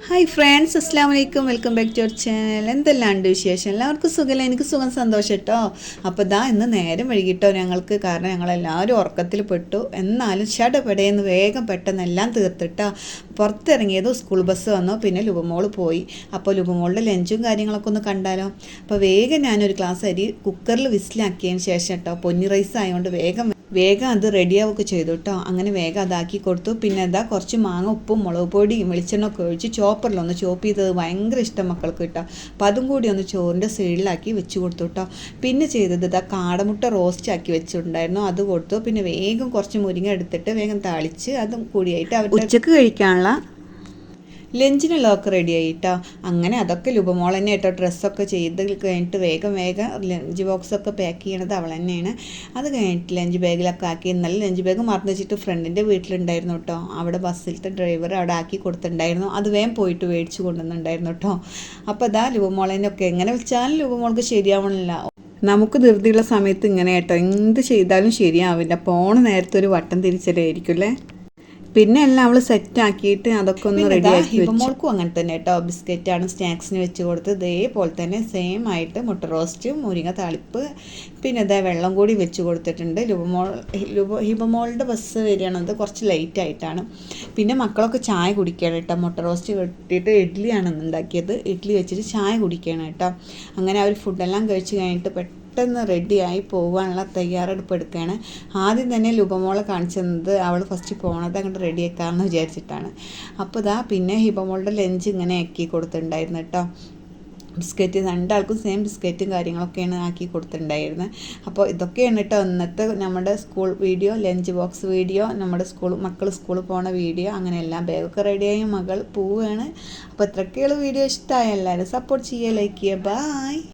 Hi friends, അസ്സാം വലൈക്കും. Welcome back to our channel. എന്തെല്ലാം ഉണ്ട് വിശേഷം? എല്ലാവർക്കും സുഖമല്ല? എനിക്ക് സുഖം, സന്തോഷം കേട്ടോ. അപ്പോൾ ഇന്ന് നേരം വൈകിട്ടോ ഞങ്ങൾക്ക്, കാരണം ഞങ്ങളെല്ലാവരും ഉറക്കത്തിൽ പെട്ടു. എന്നാലും ഷടപടയെന്ന് വേഗം പെട്ടെന്ന് എല്ലാം തീർത്തിട്ടോ. പുറത്തിറങ്ങിയത് സ്കൂൾ ബസ് വന്നു, പിന്നെ ലുബമോള് പോയി. അപ്പോൾ ലുബമോളുടെ ലഞ്ചും കാര്യങ്ങളൊക്കെ ഒന്ന് കണ്ടാലോ. അപ്പോൾ വേഗം ഞാനൊരു ഗ്ലാസ് അരി കുക്കറിൽ വിസിലാക്കിയതിന് ശേഷം കേട്ടോ, പൊന്നി റൈസ് ആയതുകൊണ്ട് വേഗം അത് റെഡിയാവുകയൊക്കെ ചെയ്തു കേട്ടോ. അങ്ങനെ വേഗം അതാക്കി കൊടുത്തു. പിന്നെ കുറച്ച് മാങ്ങ, ഉപ്പും മുളക് പൊടിയും വെളിച്ചെണ്ണയൊക്കെ ഒഴിച്ച് ചോപ്പറിലൊന്ന് ചോപ്പ് ചെയ്തത് ഭയങ്കര ഇഷ്ടം മക്കൾക്ക് കേട്ടോ. അപ്പം അതും കൂടി ഒന്ന് ചോറിൻ്റെ സൈഡിലാക്കി വെച്ച് കൊടുത്തു കേട്ടോ. പിന്നെ ചെയ്തത് കാടമുട്ട റോസ്റ്റ് ആക്കി വെച്ചിട്ടുണ്ടായിരുന്നു, അത് കൊടുത്തു. പിന്നെ വേഗം കുറച്ച് മുരിങ്ങ എടുത്തിട്ട് വേഗം താളിച്ച് അതും കൂടിയായിട്ട് അവർ ഉച്ചക്ക് കഴിക്കാനുള്ള ലഞ്ചിനുള്ളതൊക്കെ റെഡി ആയിട്ടോ. അങ്ങനെ അതൊക്കെ ലുബമോൾ തന്നെ കേട്ടോ. ഡ്രസ്സൊക്കെ ചെയ്ത് കഴിഞ്ഞിട്ട് വേഗം ലഞ്ച് ബോക്സൊക്കെ പാക്ക് ചെയ്യണത് അവൾ തന്നെയാണ്. അത് കഴിഞ്ഞിട്ട് ലഞ്ച് ബാഗിലൊക്കെ ആക്കി. ഇന്നലെ ലഞ്ച് ബാഗ് മറന്നു വെച്ചിട്ട് ഫ്രണ്ടിൻ്റെ വീട്ടിലുണ്ടായിരുന്നു കേട്ടോ. അവിടെ ബസ്സിലത്തെ ഡ്രൈവർ അവിടെ ആക്കി കൊടുത്തിട്ടുണ്ടായിരുന്നു. അത് വേഗം പോയിട്ട് മേടിച്ച് കൊണ്ടുവന്നിട്ടുണ്ടായിരുന്നു കേട്ടോ. അപ്പോൾ ലുബമോളേനൊക്കെ എങ്ങനെ വെച്ചാലും ലുബമോൾക്ക് ശരിയാവണില്ല. നമുക്ക് ധൃതിയുള്ള സമയത്ത് ഇങ്ങനെ കേട്ടോ, എന്ത് ചെയ്താലും ശരിയാവില്ല. പോണ നേരത്തെ ഒരു വട്ടം തിരിച്ചലായിരിക്കും അല്ലേ. പിന്നെ എല്ലാം അവൾ സെറ്റാക്കിയിട്ട് അതൊക്കെ ഒന്ന് റെഡിയാക്കി വെച്ചു. ഹിബമോൾക്കും അങ്ങനെ തന്നെ കേട്ടോ. ബിസ്ക്കറ്റാണ് സ്നാക്സിന് വെച്ച് കൊടുത്ത്. ഇതേപോലെ തന്നെ സെയിം ആയിട്ട് മുട്ട റോസ്റ്റ്, മുരിങ്ങ താളിപ്പ്, പിന്നെ വെള്ളം കൂടി വെച്ച് കൊടുത്തിട്ടുണ്ട്. ഹിബമോളുടെ ബസ് വരികയാണത് കുറച്ച് ലെയ്റ്റ് ആയിട്ടാണ്. പിന്നെ മക്കളൊക്കെ ചായ കുടിക്കുകയാണ് കേട്ടോ. മുട്ട റോസ്റ്റ് കെട്ടിയിട്ട് ഇഡ്ഡലിയാണ് ഉണ്ടാക്കിയത്. ഇഡ്ഡലി വെച്ചിട്ട് ചായ കുടിക്കുകയാണ് കേട്ടോ. അങ്ങനെ അവർ ഫുഡെല്ലാം കഴിച്ച് കഴിഞ്ഞിട്ട് പെട്ടെന്ന് റെഡിയായി പോകാനുള്ള തയ്യാറെടുപ്പ് എടുക്കുകയാണ്. ആദ്യം തന്നെ ലുബമോളെ കാണിച്ചു തന്നത് അവൾ ഫസ്റ്റ് പോകണത് അങ്ങോട്ട് റെഡിയാക്കാമെന്ന് വിചാരിച്ചിട്ടാണ്. അപ്പോൾ പിന്നെ ഹിബമോളുടെ ലഞ്ച് ഇങ്ങനെ ആക്കി കൊടുത്തിട്ടുണ്ടായിരുന്നു കേട്ടോ. ബിസ്ക്കറ്റ് രണ്ടാൾക്കും സെയിം ബിസ്ക്കറ്റും കാര്യങ്ങളൊക്കെയാണ് ആക്കി കൊടുത്തിട്ടുണ്ടായിരുന്നത്. അപ്പോൾ ഇതൊക്കെയാണ് കേട്ടോ ഇന്നത്തെ നമ്മുടെ school video, lunch box video, നമ്മുടെ മക്കൾ സ്കൂളിൽ പോണ വീഡിയോ. അങ്ങനെ എല്ലാം ബാഗൊക്കെ റെഡിയായി മകൾ പോവുകയാണ്. അപ്പോൾ ഇത്രയൊക്കെയുള്ള വീഡിയോ ഇഷ്ടമായ എല്ലാവരും സപ്പോർട്ട് ചെയ്യുക, ലൈക്ക് ചെയ്യുക. ബായ്.